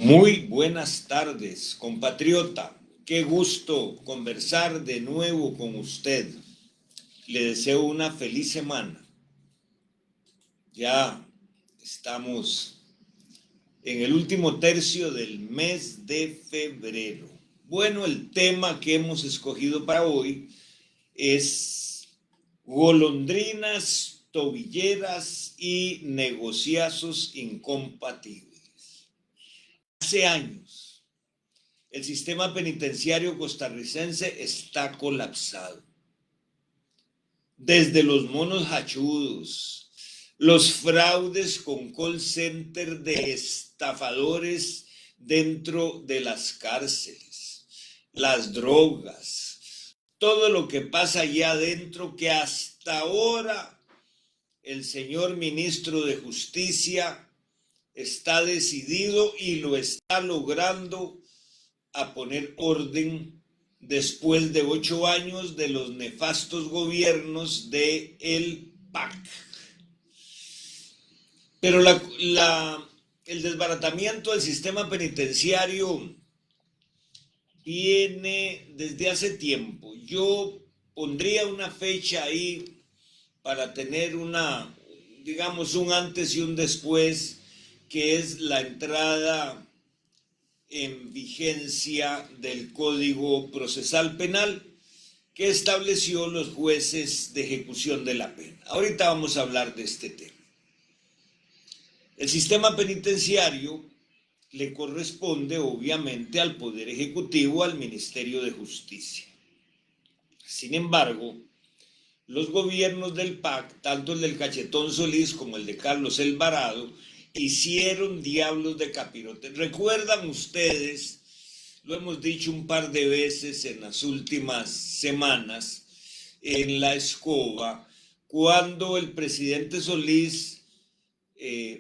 Muy buenas tardes, compatriota. Qué gusto conversar de nuevo con usted. Le deseo una feliz semana. Ya estamos en el último tercio del mes de febrero. Bueno, el tema que hemos escogido para hoy es golondrinas, tobilleras y negociazos incompatibles. Hace años el sistema penitenciario costarricense está colapsado. Desde los monos hachudos, los fraudes con call center de estafadores dentro de las cárceles, las drogas, todo lo que pasa allá adentro que hasta ahora el señor ministro de Justicia está decidido y lo está logrando a poner orden después de 8 años de los nefastos gobiernos de el PAC. Pero el desbaratamiento del sistema penitenciario viene desde hace tiempo. Yo pondría una fecha ahí para tener digamos, un antes y un después, que es la entrada en vigencia del Código Procesal Penal que estableció los jueces de ejecución de la pena. Ahorita vamos a hablar de este tema. El sistema penitenciario le corresponde obviamente al Poder Ejecutivo, al Ministerio de Justicia. Sin embargo, los gobiernos del PAC, tanto el del Cachetón Solís como el de Carlos Alvarado, hicieron diablos de capirote. ¿Recuerdan ustedes? Lo hemos dicho un par de veces en las últimas semanas en la escoba, cuando el presidente Solís,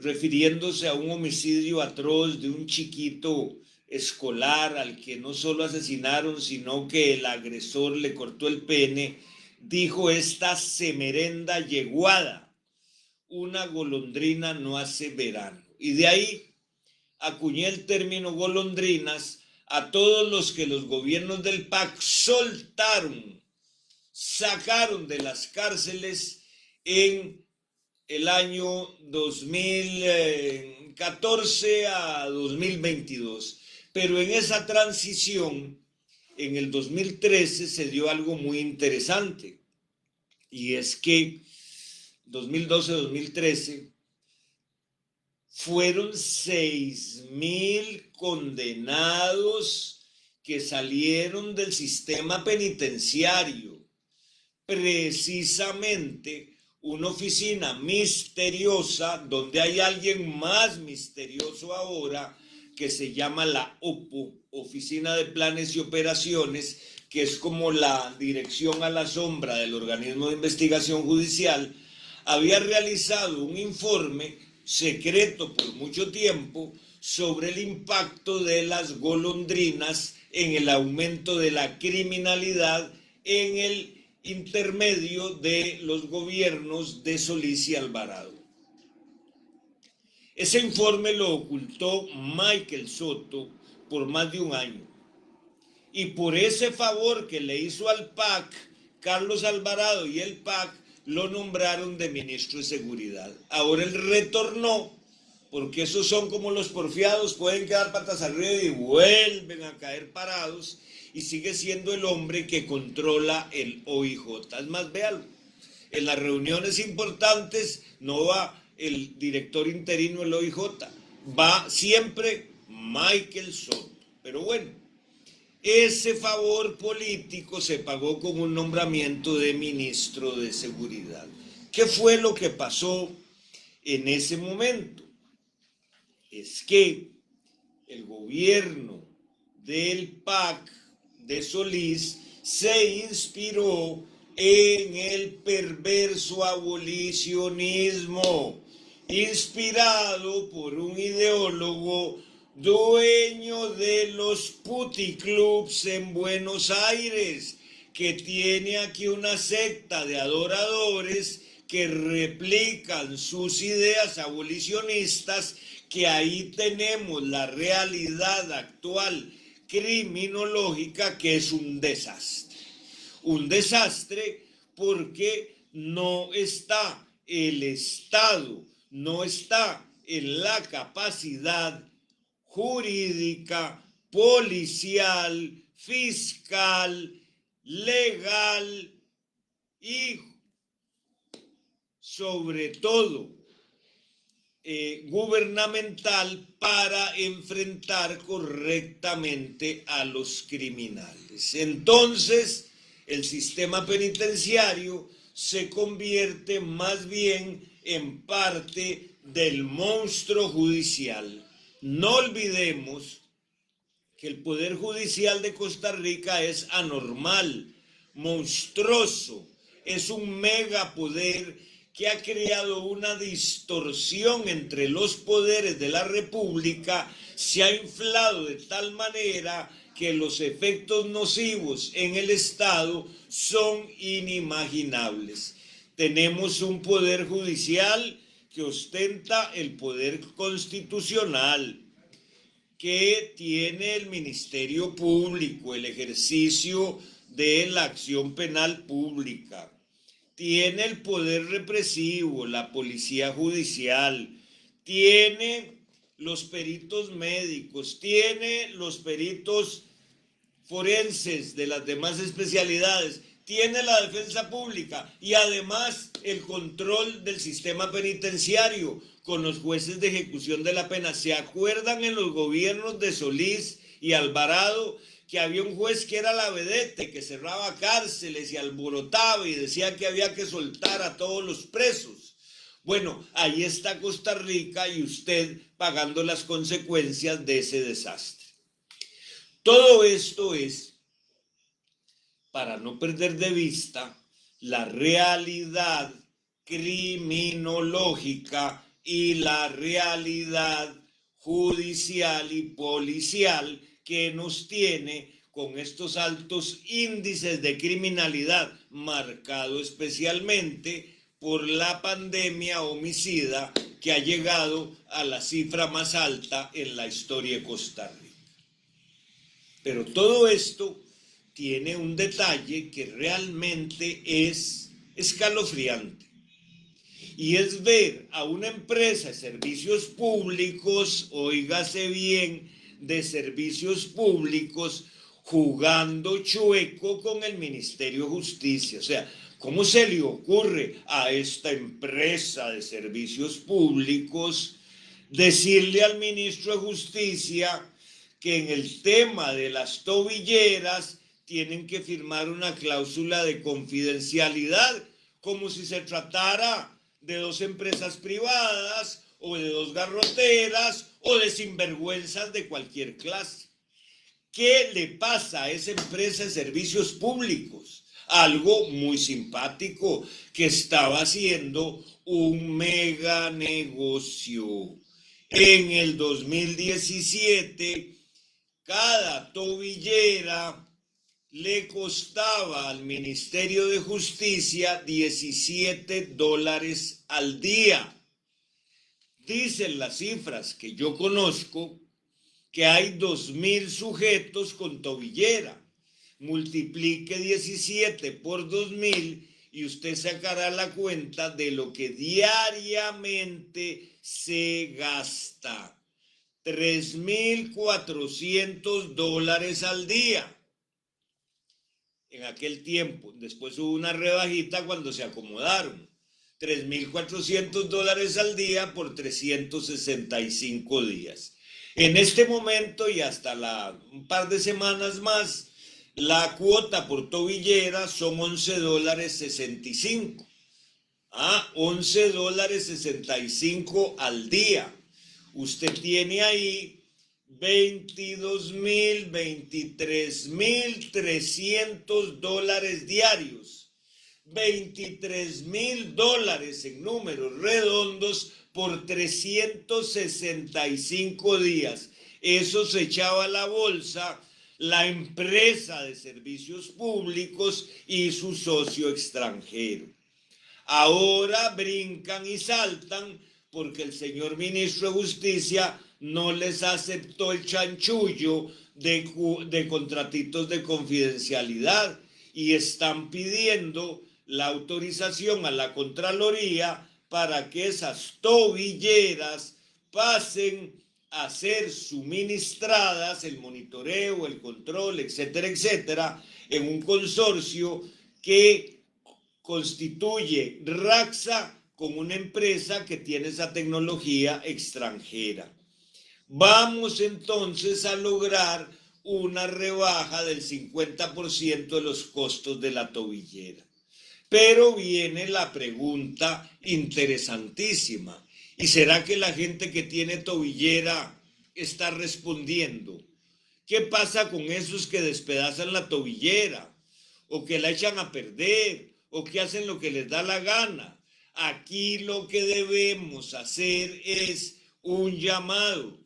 refiriéndose a un homicidio atroz de un chiquito escolar al que no solo asesinaron, sino que el agresor le cortó el pene, dijo: esta semerenda yeguada, una golondrina no hace verano. Y de ahí acuñé el término golondrinas a todos los que los gobiernos del PAC soltaron, sacaron de las cárceles en el año 2014 a 2022. Pero en esa transición, en el 2013, se dio algo muy interesante. Y es que 2012-2013 fueron 6,000 condenados que salieron del sistema penitenciario. Precisamente una oficina misteriosa, donde hay alguien más misterioso ahora, que se llama la OPO, Oficina de Planes y Operaciones, que es como la dirección a la sombra del organismo de investigación judicial, había realizado un informe secreto por mucho tiempo sobre el impacto de las golondrinas en el aumento de la criminalidad en el intermedio de los gobiernos de Solís y Alvarado. Ese informe lo ocultó Michael Soto por más de un año. Y por ese favor que le hizo al PAC, Carlos Alvarado y el PAC lo nombraron de ministro de Seguridad. Ahora él retornó, porque esos son como los porfiados, pueden quedar patas arriba y vuelven a caer parados, y sigue siendo el hombre que controla el OIJ. Es más, véalo, en las reuniones importantes no va el director interino del OIJ, va siempre Michael Soto. Pero bueno, ese favor político se pagó con un nombramiento de ministro de Seguridad. ¿Qué fue lo que pasó en ese momento? Es que el gobierno del PAC de Solís se inspiró en el perverso abolicionismo, inspirado por un ideólogo dueño de los puticlubs en Buenos Aires, que tiene aquí una secta de adoradores que replican sus ideas abolicionistas, que ahí tenemos la realidad actual criminológica, que es un desastre. Un desastre porque no está el Estado, no está en la capacidad jurídica, policial, fiscal, legal y sobre todo gubernamental para enfrentar correctamente a los criminales. Entonces, el sistema penitenciario se convierte más bien en parte del monstruo judicial. No olvidemos que el Poder Judicial de Costa Rica es anormal, monstruoso, es un megapoder que ha creado una distorsión entre los poderes de la República, se ha inflado de tal manera que los efectos nocivos en el Estado son inimaginables. Tenemos un poder judicial que ostenta el poder constitucional, que tiene el Ministerio Público, el ejercicio de la acción penal pública, tiene el poder represivo, la policía judicial, tiene los peritos médicos, tiene los peritos forenses de las demás especialidades, tiene la defensa pública y además el control del sistema penitenciario con los jueces de ejecución de la pena. ¿Se acuerdan en los gobiernos de Solís y Alvarado que había un juez que era la vedette, que cerraba cárceles y alborotaba y decía que había que soltar a todos los presos? Bueno, ahí está Costa Rica y usted pagando las consecuencias de ese desastre. Todo esto es para no perder de vista la realidad criminológica y la realidad judicial y policial que nos tiene con estos altos índices de criminalidad, marcado especialmente por la pandemia homicida que ha llegado a la cifra más alta en la historia de Costa Rica. Pero todo esto tiene un detalle que realmente es escalofriante, y es ver a una empresa de servicios públicos, óigase bien, de servicios públicos, jugando chueco con el Ministerio de Justicia. O sea, ¿cómo se le ocurre a esta empresa de servicios públicos decirle al ministro de Justicia que en el tema de las tobilleras tienen que firmar una cláusula de confidencialidad, como si se tratara de dos empresas privadas o de dos garroteras o de sinvergüenzas de cualquier clase? ¿Qué le pasa a esa empresa de servicios públicos? Algo muy simpático, que estaba haciendo un mega negocio. En el 2017, cada tobillera le costaba al Ministerio de Justicia $17 al día. Dicen las cifras que yo conozco que hay 2,000 sujetos con tobillera. Multiplique 17 por 2,000 y usted sacará la cuenta de lo que diariamente se gasta. $3,400 al día. En aquel tiempo, después hubo una rebajita cuando se acomodaron. $3,400 al día por 365 días. En este momento y hasta un par de semanas más, la cuota por tobillera son $11.65. $11.65 al día. Usted tiene ahí 22,000, 23,300 dólares diarios, $23,000 en números redondos por 365 días. Eso se echaba a la bolsa la empresa de servicios públicos y su socio extranjero. Ahora brincan y saltan porque el señor ministro de Justicia no les aceptó el chanchullo de contratitos de confidencialidad y están pidiendo la autorización a la Contraloría para que esas tobilleras pasen a ser suministradas, el monitoreo, el control, etcétera, etcétera, en un consorcio que constituye Raxa con una empresa que tiene esa tecnología extranjera. Vamos entonces a lograr una rebaja del 50% de los costos de la tobillera. Pero viene la pregunta interesantísima. ¿Y será que la gente que tiene tobillera está respondiendo? ¿Qué pasa con esos que despedazan la tobillera? ¿O que la echan a perder? ¿O que hacen lo que les da la gana? Aquí lo que debemos hacer es un llamado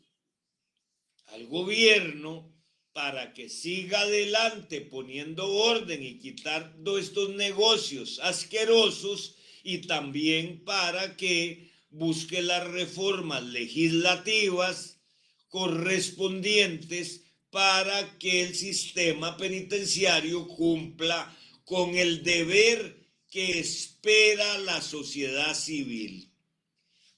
al gobierno para que siga adelante poniendo orden y quitando estos negocios asquerosos, y también para que busque las reformas legislativas correspondientes para que el sistema penitenciario cumpla con el deber que espera la sociedad civil.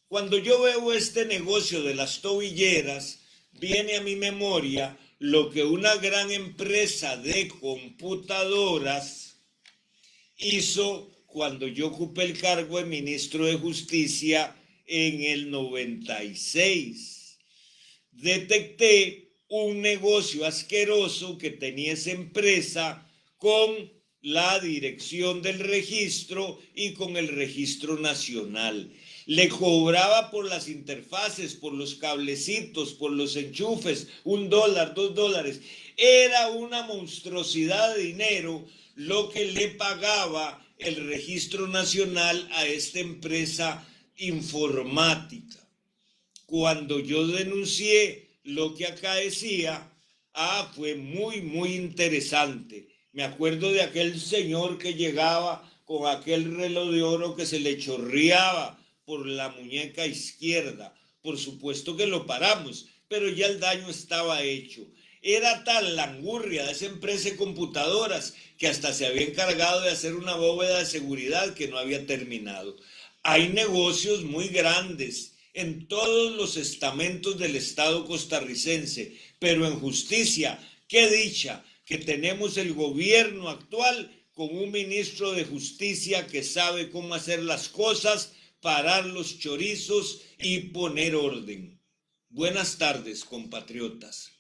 Cuando yo veo este negocio de las tobilleras, viene a mi memoria lo que una gran empresa de computadoras hizo cuando yo ocupé el cargo de ministro de Justicia en el 96. Detecté un negocio asqueroso que tenía esa empresa con la dirección del registro y con el registro nacional. Le cobraba por las interfaces, por los cablecitos, por los enchufes, $1, $2. Era una monstruosidad de dinero lo que le pagaba el registro nacional a esta empresa informática. Cuando yo denuncié lo que acaecía, fue muy interesante. Me acuerdo de aquel señor que llegaba con aquel reloj de oro que se le chorreaba por la muñeca izquierda. Por supuesto que lo paramos, pero ya el daño estaba hecho. Era tal la angurria de esa empresa de computadoras que hasta se había encargado de hacer una bóveda de seguridad que no había terminado. Hay negocios muy grandes en todos los estamentos del Estado costarricense, pero en justicia, qué dicha que tenemos el gobierno actual con un ministro de Justicia que sabe cómo hacer las cosas, parar los chorizos y poner orden. Buenas tardes, compatriotas.